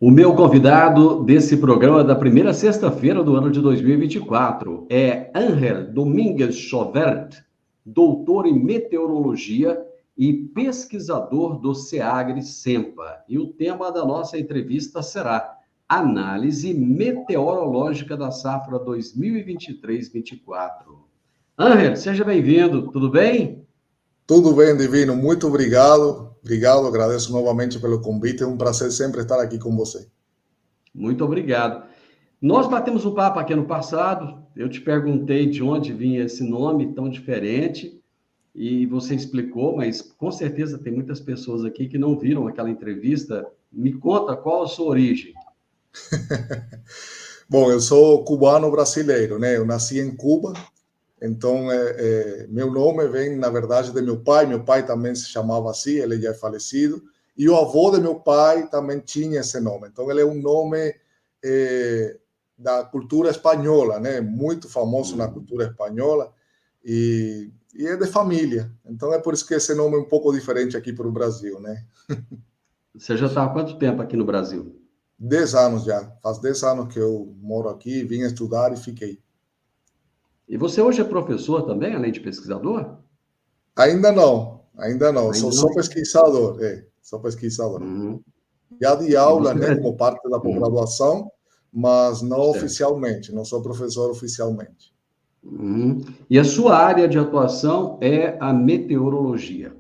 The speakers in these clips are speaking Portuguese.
O meu convidado desse programa da primeira sexta-feira do ano de 2024 é Ángel Domingues Chauvert, doutor em meteorologia e pesquisador do SEAGRE-SEMPA. E o tema da nossa entrevista será Análise Meteorológica da Safra 2023-24. Ángel, seja bem-vindo, tudo bem? Tudo bem, Divino, muito obrigado. Obrigado, agradeço novamente pelo convite. É um prazer sempre estar aqui com você. Muito obrigado. Nós batemos um papo aqui no passado, eu te perguntei de onde vinha esse nome tão diferente, e você explicou, mas com certeza tem muitas pessoas aqui que não viram aquela entrevista. Me conta qual a sua origem. Bom, eu sou cubano-brasileiro, né? Eu nasci em Cuba, então meu nome vem, na verdade, de meu pai. Meu pai também se chamava assim, ele já é falecido. E o avô de meu pai também tinha esse nome. Então, ele é um nome da cultura espanhola, né? Muito famoso na cultura espanhola. E é de família. Então, é por isso que esse nome é um pouco diferente aqui para o Brasil, né? Você já está há quanto tempo aqui no Brasil? 10 anos já. Faz 10 anos que eu moro aqui, vim estudar e fiquei. E você hoje é professor também, além de pesquisador? Ainda não, ainda não. Sou Ainda só não? pesquisador, sou pesquisador. Uhum. Já de E aula, você né, como parte da Uhum. pós-graduação, mas não Certo. oficialmente, não sou professor oficialmente. Uhum. E a sua área de atuação é a meteorologia.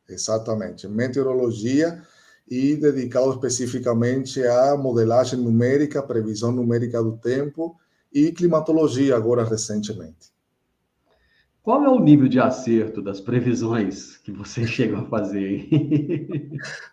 Exatamente. Meteorologia e dedicado especificamente à modelagem numérica, previsão numérica do tempo e climatologia agora recentemente. Qual é o nível de acerto das previsões que você chega a fazer?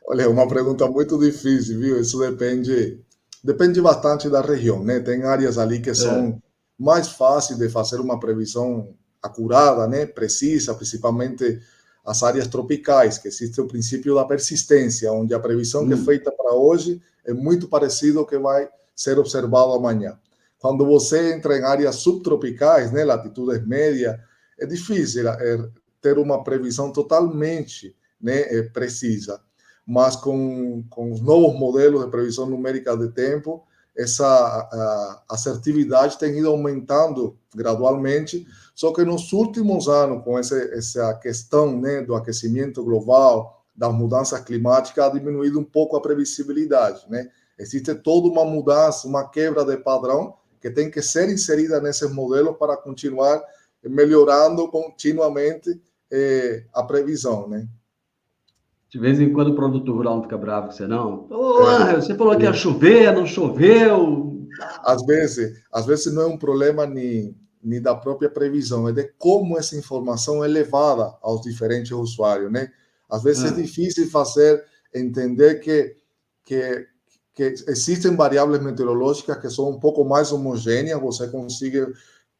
Olha, é uma pergunta muito difícil, viu? Isso depende bastante da região, né? Tem áreas ali que É. são mais fáceis de fazer uma previsão acurada, né? Precisa, principalmente as áreas tropicais, que existe o princípio da persistência, onde a previsão que é Hum. feita para hoje é muito parecido ao que vai ser observado amanhã. Quando você entra em áreas subtropicais, né? Latitudes médias, é difícil ter uma previsão totalmente, né? Precisa, mas com os novos modelos de previsão numérica de tempo, essa assertividade tem ido aumentando gradualmente, só que nos últimos anos, com essa questão, né, do aquecimento global, das mudanças climáticas, ha diminuído um pouco a previsibilidade, né? Existe toda uma mudança, uma quebra de padrão que tem que ser inserida nesses modelos para continuar melhorando continuamente a previsão, né? De vez em quando o produtor rural não fica bravo com você, não. Ô, É, Ángel, você falou que ia chover, não choveu. às vezes não é um problema nem da própria previsão, é de como essa informação é levada aos diferentes usuários, né? Às vezes é Ah, difícil fazer entender que, que existem variáveis meteorológicas que são um pouco mais homogêneas, você consegue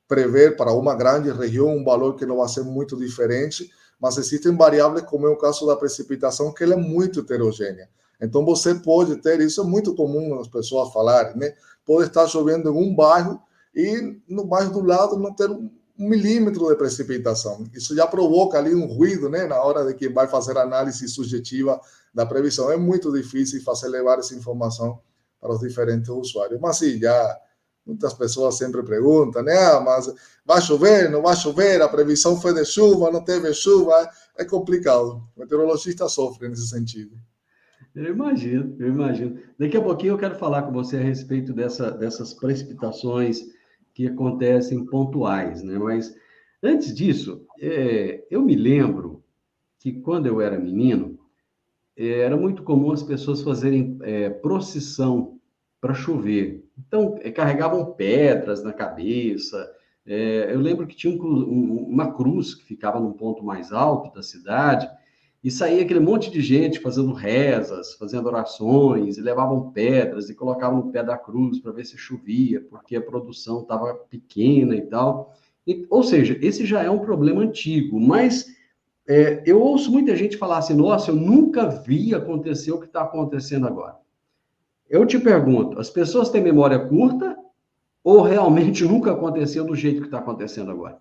prever para uma grande região um valor que não vai ser muito diferente, mas existem variáveis, como é o caso da precipitação, que ela é muito heterogênea. Então, você pode ter, isso é muito comum as pessoas falarem, né? Pode estar chovendo em um bairro e no bairro do lado não ter um milímetro de precipitação. Isso já provoca ali um ruído, né? Na hora de que vai fazer a análise subjetiva da previsão. É muito difícil fazer levar essa informação para os diferentes usuários. Mas sim, já muitas pessoas sempre perguntam, né? Ah, mas vai chover, não vai chover? A previsão foi de chuva, não teve chuva? É complicado. O meteorologista sofre nesse sentido. eu imagino, eu imagino. Daqui a pouquinho eu quero falar com você a respeito dessas precipitações que acontecem pontuais, né? Mas antes disso, eu me lembro que quando eu era menino, era muito comum as pessoas fazerem procissão para chover. Então, carregavam pedras na cabeça. Eu lembro que tinha uma cruz que ficava num ponto mais alto da cidade, e saía aquele monte de gente fazendo rezas, fazendo orações, e levavam pedras e colocavam no pé da cruz para ver se chovia, porque a produção estava pequena e tal. Ou seja, esse já é um problema antigo, mas eu ouço muita gente falar assim, nossa, eu nunca vi acontecer o que está acontecendo agora. Eu te pergunto, as pessoas têm memória curta ou realmente nunca aconteceu do jeito que está acontecendo agora?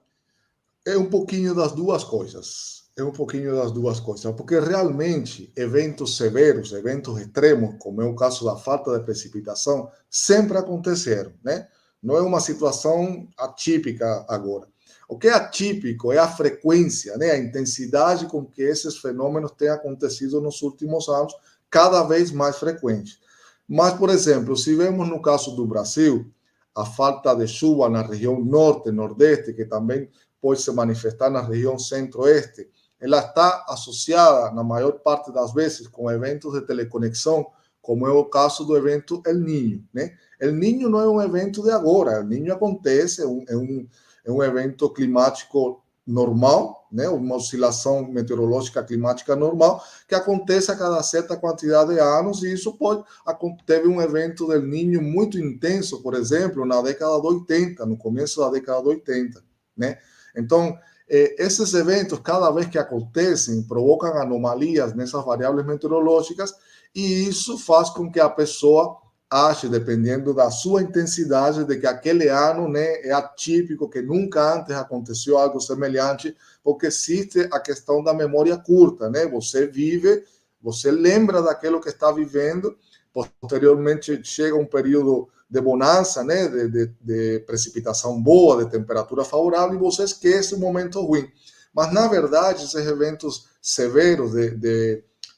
É um pouquinho das duas coisas. É um pouquinho das duas coisas, porque realmente eventos severos, eventos extremos, como é o caso da falta de precipitação, sempre aconteceram, né? Não é uma situação atípica agora. O que é atípico é a frequência, né? A intensidade com que esses fenômenos têm acontecido nos últimos anos, cada vez mais frequentes. Mas, por exemplo, se vemos no caso do Brasil, a falta de chuva na região norte, nordeste, que também pode se manifestar na região centro-oeste, ela está associada, na maior parte das vezes, com eventos de teleconexão, como é o caso do evento El Niño, né? El Niño não é um evento de agora, El Niño acontece, é um evento climático normal, né? Uma oscilação meteorológica climática normal, que acontece a cada certa quantidade de anos, e isso pode... Teve um evento del Niño muito intenso, por exemplo, na década de 80, no começo da década de 80, né? Então, esses eventos, cada vez que acontecem, provocam anomalias nessas variáveis meteorológicas, e isso faz com que a pessoa ache, dependendo da sua intensidade, de que aquele ano, né, é atípico, que nunca antes aconteceu algo semelhante, porque existe a questão da memória curta, né? Você vive, você lembra daquilo que está vivendo, posteriormente chega um período de bonança, né, de precipitação boa, de temperatura favorável, e você esquece o momento ruim. Mas, na verdade, esses eventos severos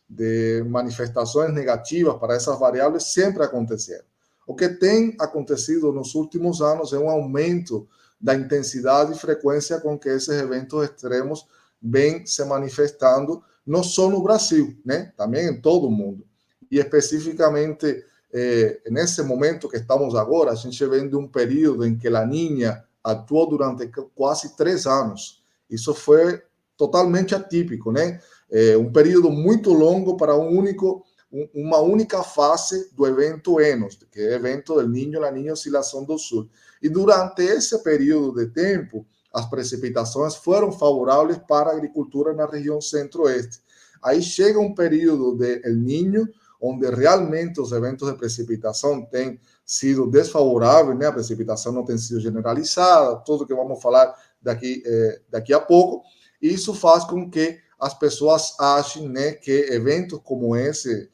de manifestações negativas para essas variáveis sempre aconteceram. O que tem acontecido nos últimos anos é um aumento da intensidade e frequência com que esses eventos extremos vêm se manifestando, não só no Brasil, né, também em todo o mundo. E especificamente nesse momento que estamos agora, a gente vem de um período em que a Niña atuou durante quase 3 anos. Isso foi totalmente atípico, né? Um período muito longo para uma única fase do evento Enos, que é o evento del Niño, La Niña Oscilação do Sul. E durante esse período de tempo, as precipitações foram favoráveis para a agricultura na região centro-oeste. Aí chega um período de El Niño, onde realmente os eventos de precipitação têm sido desfavoráveis, né? A precipitação não tem sido generalizada, tudo que vamos falar daqui a pouco, e isso faz com que as pessoas achem, né, que eventos como esse,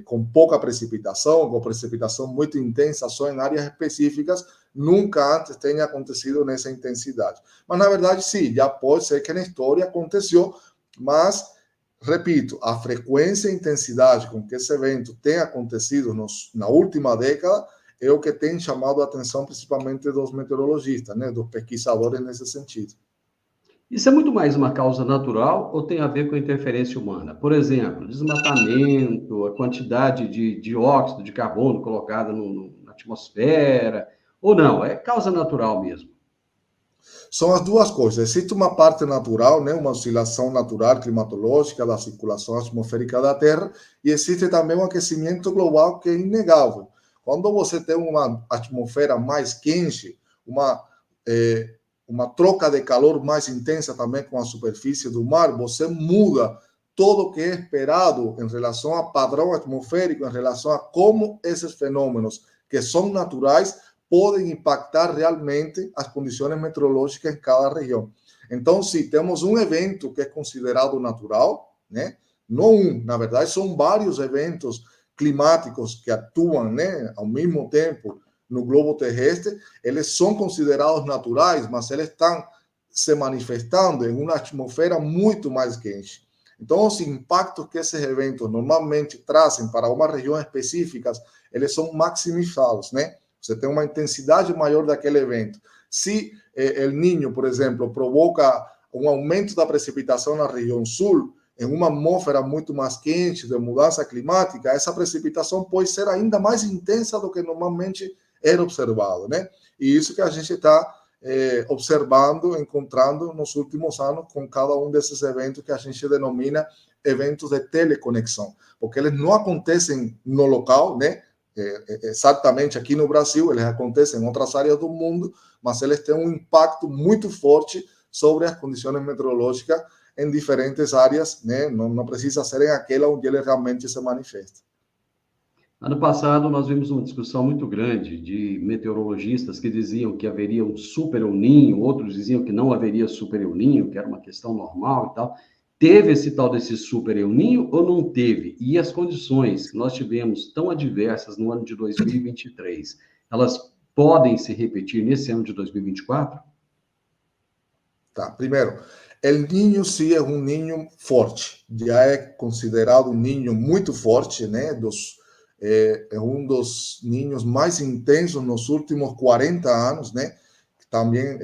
com pouca precipitação, com precipitação muito intensa só em áreas específicas, nunca antes tenha acontecido nessa intensidade. Mas, na verdade, sim, já pode ser que na história aconteceu, mas repito, a frequência e intensidade com que esse evento tem acontecido na última década é o que tem chamado a atenção principalmente dos meteorologistas, né, dos pesquisadores nesse sentido. Isso é muito mais uma causa natural ou tem a ver com a interferência humana? Por exemplo, desmatamento, a quantidade de dióxido de carbono colocada na atmosfera, ou não? É causa natural mesmo? São as duas coisas. Existe uma parte natural, né, uma oscilação natural climatológica da circulação atmosférica da Terra, e existe também um aquecimento global que é inegável. Quando você tem uma atmosfera mais quente, uma troca de calor mais intensa também com a superfície do mar, você muda todo o que é esperado em relação a padrão atmosférico, em relação a como esses fenômenos que são naturais podem impactar realmente as condições meteorológicas em cada região. Então, se temos um evento que é considerado natural, né? Não um, na verdade, são vários eventos climáticos que atuam, né, ao mesmo tempo no globo terrestre, eles são considerados naturais, mas eles estão se manifestando em uma atmosfera muito mais quente. Então, os impactos que esses eventos normalmente trazem para uma região específica, eles são maximizados, né? Você tem uma intensidade maior daquele evento. Se El Niño, por exemplo, provoca um aumento da precipitação na região sul, em uma atmosfera muito mais quente, de mudança climática, essa precipitação pode ser ainda mais intensa do que normalmente era observado, né? E isso que a gente está observando, encontrando nos últimos anos com cada um desses eventos que a gente denomina eventos de teleconexão, porque eles não acontecem no local, né? Exatamente aqui no Brasil, eles acontecem em outras áreas do mundo, mas eles têm um impacto muito forte sobre as condições meteorológicas em diferentes áreas, né? Não precisa ser em aquela onde ele realmente se manifesta. Ano passado, nós vimos uma discussão muito grande de meteorologistas que diziam que haveria um super El Niño, outros diziam que não haveria super El Niño, que era uma questão normal e tal. teve esse tal desse super El Niño ou não teve? E as condições que nós tivemos tão adversas no ano de 2023, elas podem se repetir nesse ano de 2024? Tá, primeiro, El Niño sim é um ninho forte, já é considerado um ninho muito forte, né? É um dos ninhos mais intensos nos últimos 40 anos, né? Também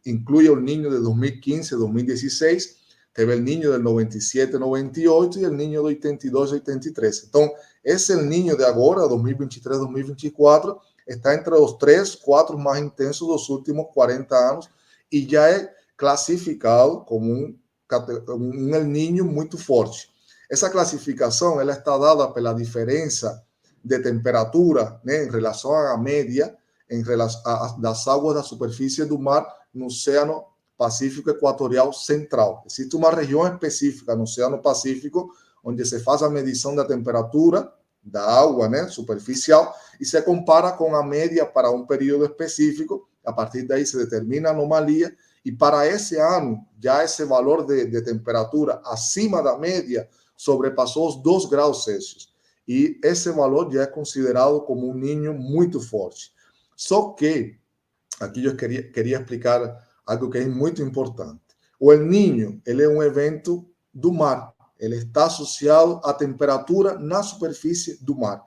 inclui o ninho de 2015, 2016, teve o ninho del 97, 98 e o ninho de 82, 83. Então, esse ninho de agora, 2023, 2024, está entre os 3, 4 mais intensos dos últimos 40 anos e já é classificado como um El Niño muito forte. Essa classificação ela está dada pela diferença de temperatura, né, em relação à média em relação das águas da superfície do mar no Oceano Pacífico Equatorial Central. Existe uma região específica no Oceano Pacífico onde se faz a medição da temperatura da água, né, superficial, e se compara com a média para um período específico. A partir daí se determina a anomalia, e para esse ano, já esse valor de temperatura acima da média sobrepassou os 2 graus Celsius. E esse valor já é considerado como um ninho muito forte. Só que, aqui eu queria explicar algo que é muito importante. O El Niño, ele é um evento do mar. Ele está associado à temperatura na superfície do mar.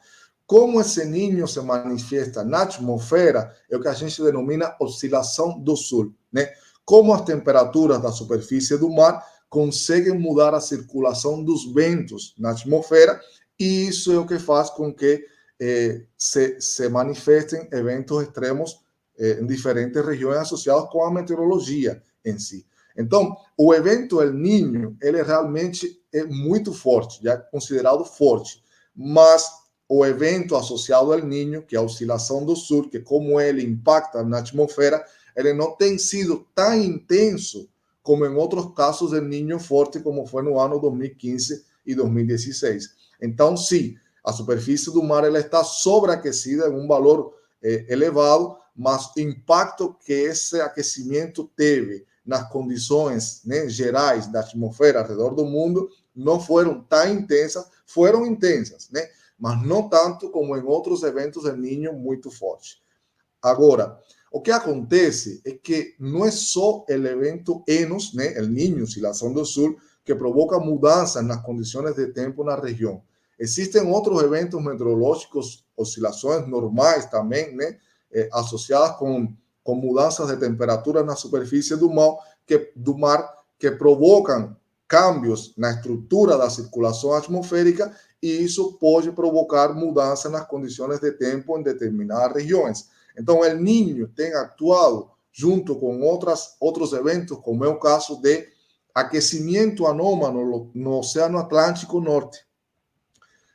Como esse ninho se manifesta na atmosfera, é o que a gente denomina oscilação do Sul, né? Como as temperaturas da superfície do mar conseguem mudar a circulação dos ventos na atmosfera, e isso é o que faz com que se manifestem eventos extremos em diferentes regiões associados com a meteorologia em si. Então, o evento El Niño, ele realmente é muito forte, já é considerado forte, mas o evento associado ao El Niño, que é a oscilação do Sul, que como ele impacta na atmosfera, ele não tem sido tão intenso como em outros casos del Niño forte, como foi no ano 2015 e 2016. Então, sim, a superfície do mar ela está sobreaquecida em um valor elevado, mas o impacto que esse aquecimento teve nas condições, né, gerais da atmosfera ao redor do mundo não foram tão intensas, foram intensas, né, mas não tanto como em outros eventos del Niño muito fortes. Agora, o que acontece é que não é só o evento Enos, né, El Niño, oscilação do Sul, que provoca mudanças nas condições de tempo na região. Existem outros eventos meteorológicos, oscilações normais também, né, associadas com mudanças de temperatura na superfície do mar, que provocam cambios na estrutura da circulação atmosférica, e isso pode provocar mudanças nas condições de tempo em determinadas regiões. Então, El Niño tem atuado junto com outros eventos, como é o caso de aquecimento anômalo no Oceano Atlântico Norte.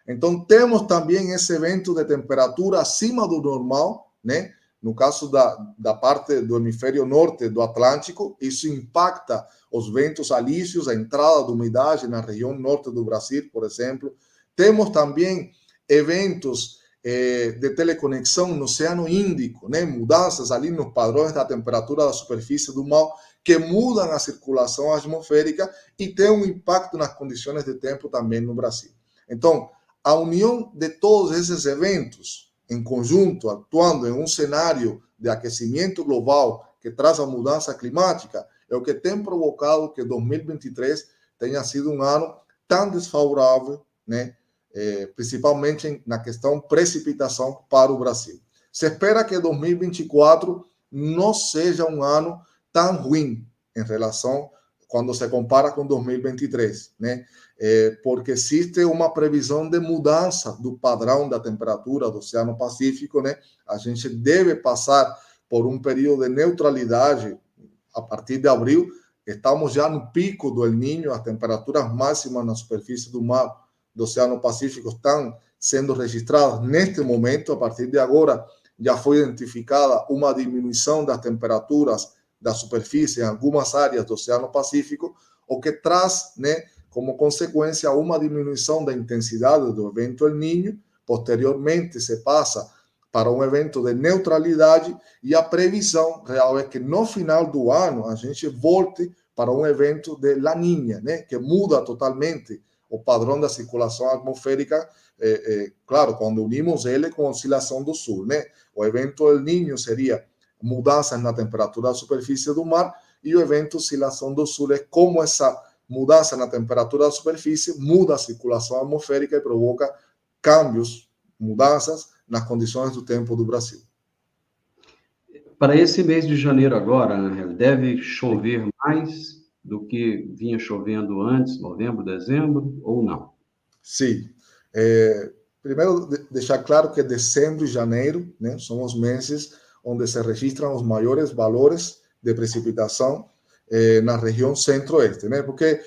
Então, temos também esse evento de temperatura acima do normal, né? No caso da parte do hemisfério norte do Atlântico, isso impacta os ventos alísios, a entrada de umidade na região norte do Brasil, por exemplo. Temos também eventos de teleconexão no Oceano Índico, né? Mudanças ali nos padrões da temperatura da superfície do mar, que mudam a circulação atmosférica e tem um impacto nas condições de tempo também no Brasil. Então, a união de todos esses eventos em conjunto, atuando em um cenário de aquecimento global que traz a mudança climática, é o que tem provocado que 2023 tenha sido um ano tão desfavorável, né? Principalmente na questão precipitação para o Brasil. Se espera que 2024 não seja um ano tão ruim em relação quando se compara com 2023, né? Porque existe uma previsão de mudança do padrão da temperatura do Oceano Pacífico, né? A gente deve passar por um período de neutralidade a partir de abril. Estamos já no pico do El Niño, as temperaturas máximas na superfície do mar do Oceano Pacífico estão sendo registradas neste momento. A partir de agora, já foi identificada uma diminuição das temperaturas da superfície em algumas áreas do Oceano Pacífico, o que traz, né, como consequência uma diminuição da intensidade do evento El Niño. Posteriormente, se passa para um evento de neutralidade, e a previsão real é que no final do ano a gente volte para um evento de La Niña, né, que muda totalmente o padrão da circulação atmosférica, claro, quando unimos ele com a oscilação do sul, né? O evento El Niño seria mudanças na temperatura da superfície do mar, e o evento oscilação do sul é como essa mudança na temperatura da superfície muda a circulação atmosférica e provoca câmbios, mudanças nas condições do tempo do Brasil. Para esse mês de janeiro agora, Angel, deve chover mais do que vinha chovendo antes, novembro, dezembro, ou não? Sim. Primeiro, deixar claro que dezembro e janeiro, né, são os meses onde se registram os maiores valores de precipitação na região centro-oeste, né? Porque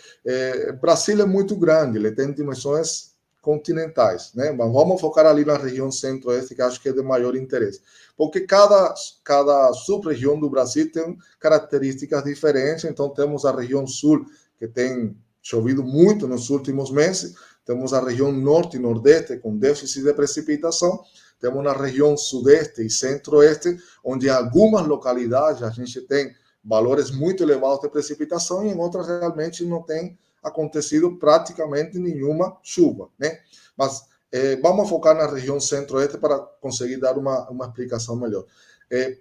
Brasil é muito grande, ele tem dimensões continentais, né? Mas vamos focar ali na região centro-oeste, que acho que é de maior interesse, porque cada sub-região do Brasil tem características diferentes. Então temos a região sul, que tem chovido muito nos últimos meses, temos a região norte e nordeste com déficit de precipitação, temos na região sudeste e centro-oeste, onde em algumas localidades a gente tem valores muito elevados de precipitação, e em outras realmente não tem acontecido praticamente nenhuma chuva, né? Mas vamos focar na região centro-oeste para conseguir dar uma explicação melhor.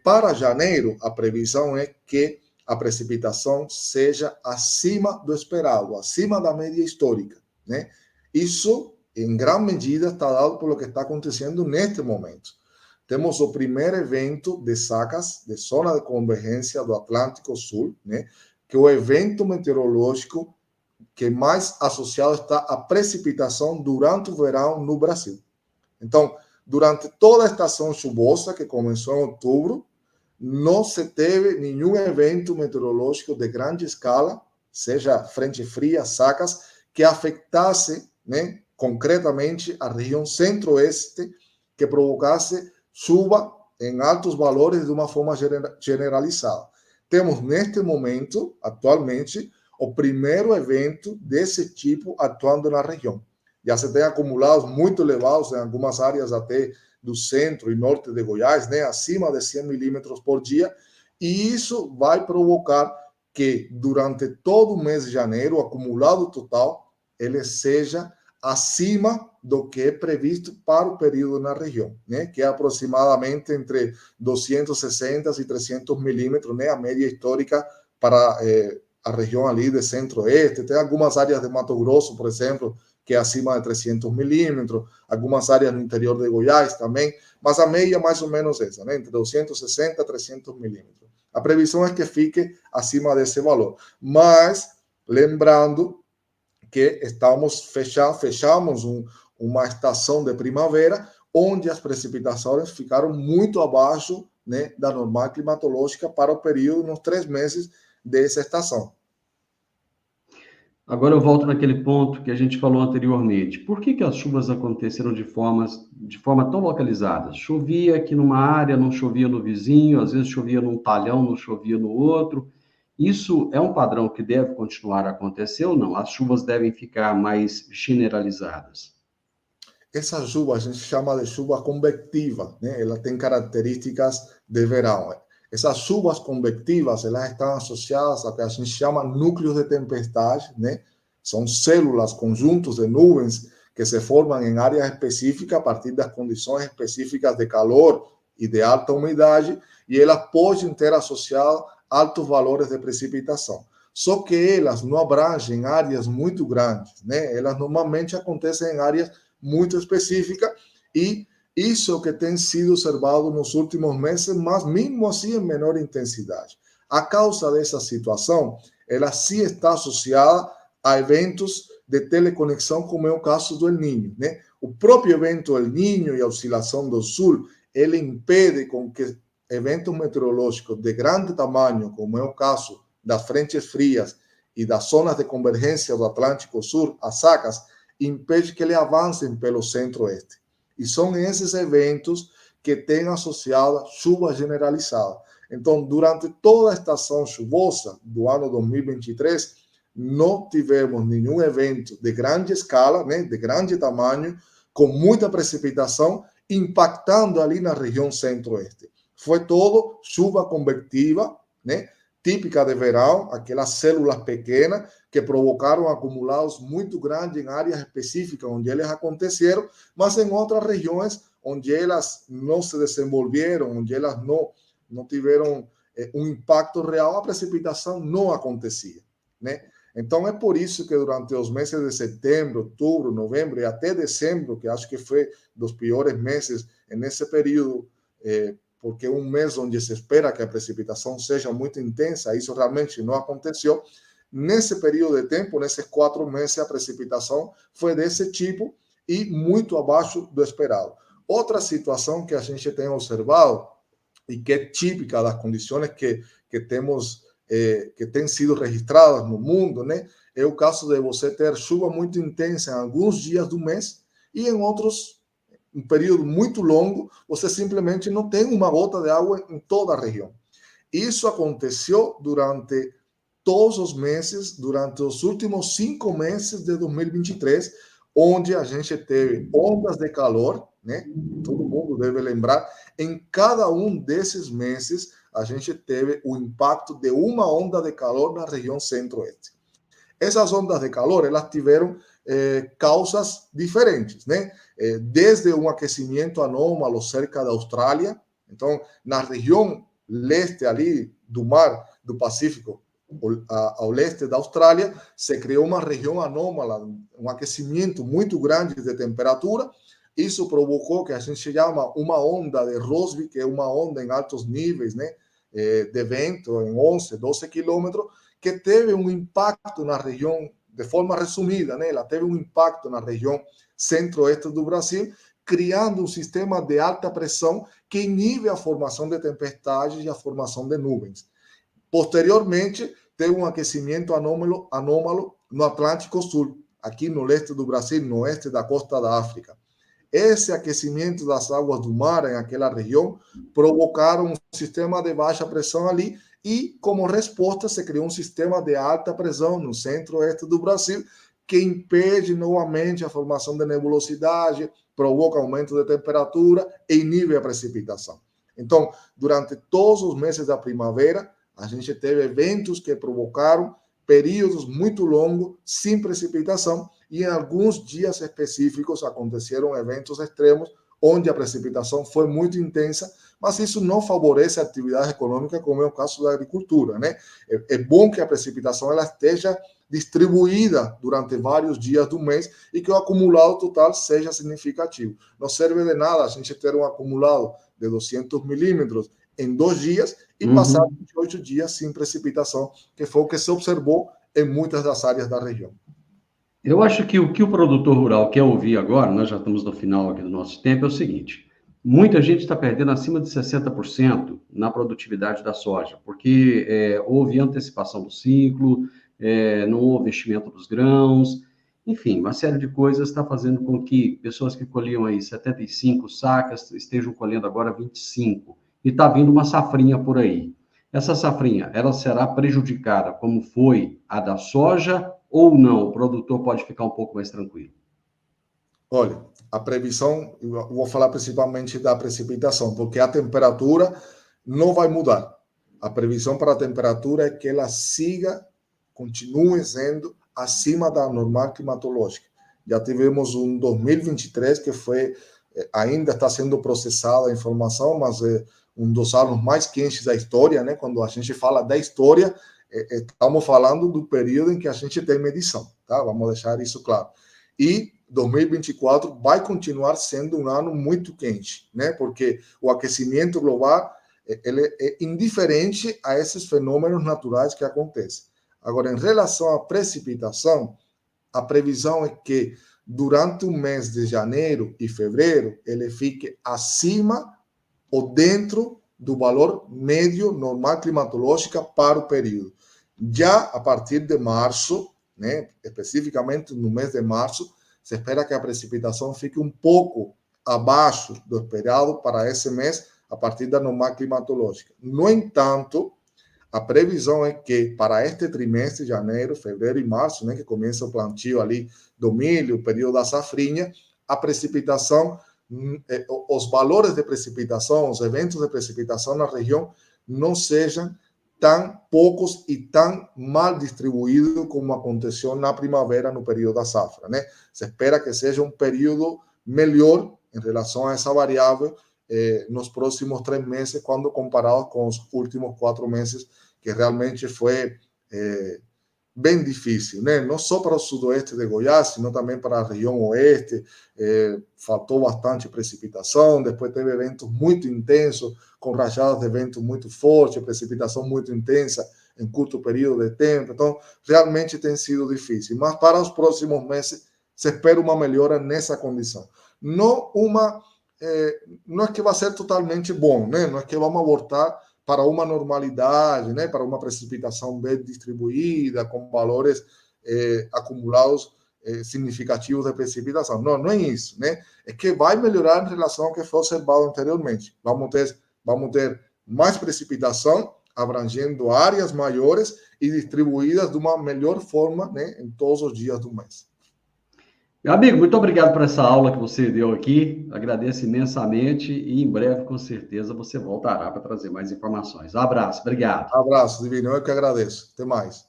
Para janeiro, a previsão é que a precipitação seja acima do esperado, acima da média histórica, né? Isso, em grande medida, está dado por lo que está acontecendo neste momento. Temos o primeiro evento de secas, de zona de convergência do Atlântico Sul, né? Que é o evento meteorológico que mais associado está à precipitação durante o verão no Brasil. Então, durante toda a estação chuvosa, que começou em outubro, não se teve nenhum evento meteorológico de grande escala, seja frente fria, secas, que afetasse, né, concretamente a região centro-oeste, que provocasse chuva em altos valores de uma forma generalizada. Temos neste momento, atualmente, o primeiro evento desse tipo atuando na região. Já se tem acumulados muito elevados em algumas áreas até do centro e norte de Goiás, né, acima de 100 milímetros por dia, e isso vai provocar que durante todo o mês de janeiro, o acumulado total, ele seja acima do que é previsto para o período na região, né, que é aproximadamente entre 260 e 300 milímetros, né, a média histórica para a região ali de centro-oeste. Tem algumas áreas de Mato Grosso, por exemplo, que é acima de 300 milímetros, algumas áreas no interior de Goiás também, mas a média é mais ou menos essa, né? Entre 260 e 300 milímetros. A previsão é que fique acima desse valor. Mas, lembrando que fechamos uma estação de primavera, onde as precipitações ficaram muito abaixo, né, da normal climatológica para o período, nos 3 meses dessa estação. Agora eu volto naquele ponto que a gente falou anteriormente. Por que as chuvas aconteceram de forma tão localizada? Chovia aqui numa área, não chovia no vizinho, às vezes chovia num talhão, não chovia no outro. Isso é um padrão que deve continuar a acontecer ou não? As chuvas devem ficar mais generalizadas? Essa chuva a gente chama de chuva convectiva, né? Ela tem características de verão. Essas chuvas convectivas, elas estão associadas a que a gente chama núcleos de tempestade, né? São células, conjuntos de nuvens que se formam em áreas específicas a partir das condições específicas de calor e de alta umidade, e elas podem ter associado altos valores de precipitação. Só que elas não abrangem áreas muito grandes, né? Elas normalmente acontecem em áreas muito específicas, e isso é o que tem sido observado nos últimos meses, mas mesmo assim em menor intensidade. A causa dessa situação, ela sim está associada a eventos de teleconexão, como é o caso do El Niño, né? O próprio evento El Niño e a oscilação do sul, ele impede com que eventos meteorológicos de grande tamanho, como é o caso das frentes frias e das zonas de convergência do Atlântico Sul, as secas, impede que eles avancem pelo centro-oeste. E são esses eventos que têm associado chuva generalizada. Então, durante toda a estação chuvosa do ano 2023, não tivemos nenhum evento de grande escala, né, de grande tamanho, com muita precipitação, impactando ali na região centro-oeste. Foi todo chuva convectiva, né, típica de verão, aquelas células pequenas que provocaram acumulados muito grandes em áreas específicas onde eles aconteceram, mas em outras regiões onde elas não se desenvolveram, onde elas não tiveram um impacto real, a precipitação não acontecia, né? Então, é por isso que durante os meses de setembro, outubro, novembro e até dezembro, que acho que foi dos piores meses nesse período, porque é um mês onde se espera que a precipitação seja muito intensa, isso realmente não aconteceu. Nesse período de tempo, nesses 4 meses, a precipitação foi desse tipo e muito abaixo do esperado. Outra situação que a gente tem observado e que é típica das condições que temos, que têm sido registradas no mundo, né? É o caso de você ter chuva muito intensa em alguns dias do mês e em outros, um período muito longo, você simplesmente não tem uma gota de água em toda a região. Isso aconteceu durante todos os meses, durante os últimos 5 meses de 2023, onde a gente teve ondas de calor, né? Todo mundo deve lembrar, em cada um desses meses, a gente teve o impacto de uma onda de calor na região centro-oeste. Essas ondas de calor, elas tiveram causas diferentes, né? Desde um aquecimento anômalo cerca da Austrália, então, na região leste ali do mar do Pacífico, ao leste da Austrália, se criou uma região anômala, um aquecimento muito grande de temperatura. Isso provocou que a gente chama uma onda de Rossby, que é uma onda em altos níveis, né, de vento, em 11, 12 quilômetros, que teve um impacto na região, de forma resumida, né, ela teve um impacto na região centro-oeste do Brasil, criando um sistema de alta pressão que inibe a formação de tempestades e a formação de nuvens. Posteriormente, teve um aquecimento anômalo no Atlântico Sul, aqui no leste do Brasil, no oeste da costa da África. Esse aquecimento das águas do mar em aquela região provocaram um sistema de baixa pressão ali e, como resposta, se criou um sistema de alta pressão no centro-oeste do Brasil que impede novamente a formação de nebulosidade, provoca aumento de temperatura e inibe a precipitação. Então, durante todos os meses da primavera, a gente teve eventos que provocaram períodos muito longos sem precipitação e em alguns dias específicos aconteceram eventos extremos onde a precipitação foi muito intensa, mas isso não favorece a atividade econômica, como é o caso da agricultura, né? É bom que a precipitação ela esteja distribuída durante vários dias do mês e que o acumulado total seja significativo. Não serve de nada a gente ter um acumulado de 200 milímetros em 2 dias e passar 28 dias sem precipitação, que foi o que se observou em muitas das áreas da região. Eu acho que o produtor rural quer ouvir agora, nós já estamos no final aqui do nosso tempo, é o seguinte: muita gente está perdendo acima de 60% na produtividade da soja, porque houve antecipação do ciclo, não houve investimento dos grãos, enfim, uma série de coisas está fazendo com que pessoas que colhiam aí 75 sacas estejam colhendo agora 25, e está vindo uma safrinha por aí. Essa safrinha, ela será prejudicada como foi a da soja ou não? O produtor pode ficar um pouco mais tranquilo? Olha, a previsão, eu vou falar principalmente da precipitação, porque a temperatura não vai mudar. A previsão para a temperatura é que ela continue sendo acima da normal climatológica. Já tivemos um 2023 que foi, ainda está sendo processada a informação, mas é um dos anos mais quentes da história, né? Quando a gente fala da história, estamos falando do período em que a gente tem medição, tá? Vamos deixar isso claro. E 2024 vai continuar sendo um ano muito quente, né? Porque o aquecimento global ele é indiferente a esses fenômenos naturais que acontecem. Agora, em relação à precipitação, a previsão é que durante o mês de janeiro e fevereiro ele fique acima ou dentro do valor médio normal climatológica para o período. Já a partir de março, né, especificamente no mês de março, se espera que a precipitação fique um pouco abaixo do esperado para esse mês, a partir da normal climatológica. No entanto, a previsão é que para este trimestre, janeiro, fevereiro e março, né, que começa o plantio ali do milho, o período da safrinha, a precipitação, os valores de precipitação, os eventos de precipitação na região não sejam tão poucos e tão mal distribuídos como aconteceu na primavera, no período da safra, né? Se espera que seja um período melhor em relação a essa variável nos próximos 3 meses, quando comparado com os últimos 4 meses, que realmente foi bem difícil, né? Não só para o sudoeste de Goiás, sino também para a região oeste. Faltou bastante precipitação, depois teve eventos muito intensos, com rajadas de vento muito fortes, precipitação muito intensa em curto período de tempo. Então, realmente tem sido difícil. Mas para os próximos meses, se espera uma melhora nessa condição. Não é que vai ser totalmente bom, né? Não é que vamos voltar para uma normalidade, né? Para uma precipitação bem distribuída, com valores acumulados significativos de precipitação. Não, não é isso, né? É que vai melhorar em relação ao que foi observado anteriormente. Vamos ter mais precipitação, abrangendo áreas maiores e distribuídas de uma melhor forma, né? Em todos os dias do mês. Meu amigo, muito obrigado por essa aula que você deu aqui. Agradeço imensamente e em breve, com certeza, você voltará para trazer mais informações. Um abraço, obrigado. Abraço, Divino. Eu que agradeço. Até mais.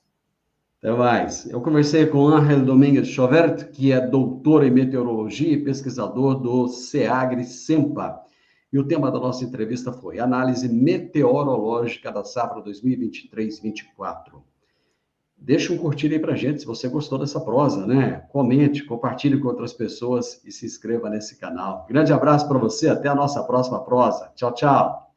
Até mais. Eu conversei com Ángel Domingues Chauvert, que é doutor em meteorologia e pesquisador do SEAGRE-SEMPA. E o tema da nossa entrevista foi Análise Meteorológica da Safra 2023-24. Deixa um curtir aí pra gente se você gostou dessa prosa, né? Comente, compartilhe com outras pessoas e se inscreva nesse canal. Grande abraço para você, até a nossa próxima prosa. Tchau, tchau.